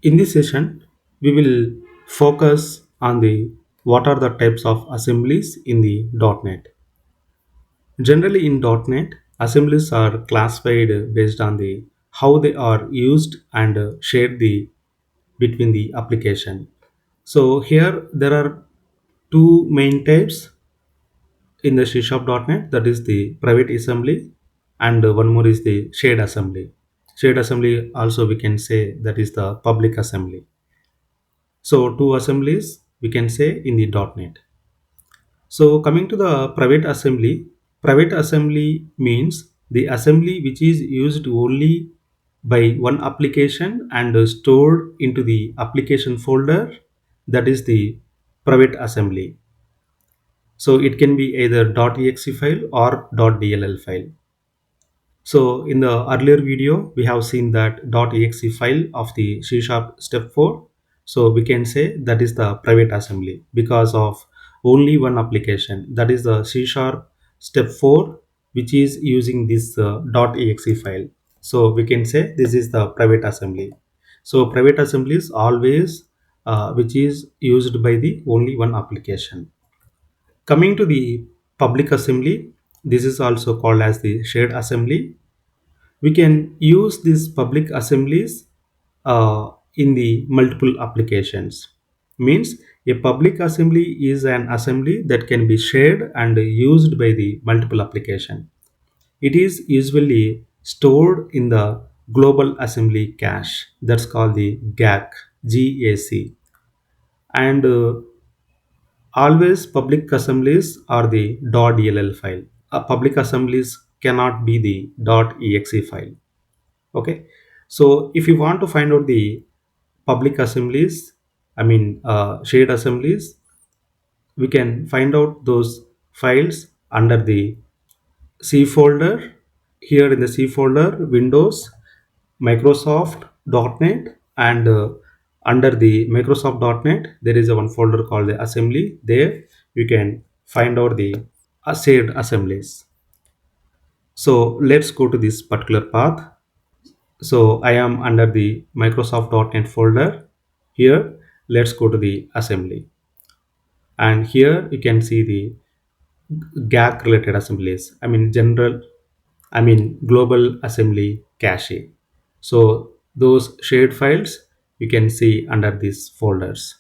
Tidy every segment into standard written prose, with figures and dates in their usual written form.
In this session, we will focus on the what are the types of assemblies in the .NET. Generally in .NET, assemblies are classified based on the how they are used and shared between the application. So here there are two main types in the C .NET, that is the private assembly and one more is the shared assembly. Shared assembly also we can say that is the public assembly. So two assemblies we can say in the .NET. So coming to the private assembly means the assembly which is used only by one application and stored into the application folder, that is the private assembly. So it can be either .exe file or .dll file. So in the earlier video, we have seen that .exe file of the C# step 4. So we can say that is the private assembly because of only one application, that is the C# step 4, which is using this .exe file. So we can say this is the private assembly. So private assembly is always which is used by the only one application. Coming to the public assembly, this is also called as the shared assembly. We can use these public assemblies in the multiple applications. Means a public assembly is an assembly that can be shared and used by the multiple application. It is usually stored in the global assembly cache, that's called the GAC, and always public assemblies are the .dll file. Public assemblies cannot be the .exe file. Okay, so if you want to find out the public assemblies, shared assemblies, we can find out those files under the C folder. Here in the C folder, Windows, Microsoft .NET, and under the Microsoft .NET there is a one folder called the assembly. There you can find out the shared assemblies. So let's go to this particular path. So I am under the Microsoft .NET folder. Here, let's go to the assembly. And here you can see the GAC related assemblies. Global assembly cache. So those shared files you can see under these folders.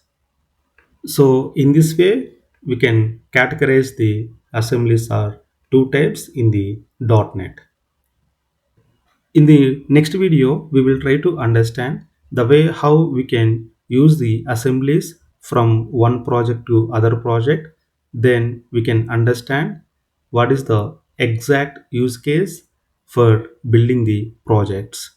So in this way, we can categorize the assemblies are two types in the .NET. In the next video, we will try to understand the way how we can use the assemblies from one project to other project. Then we can understand what is the exact use case for building the projects.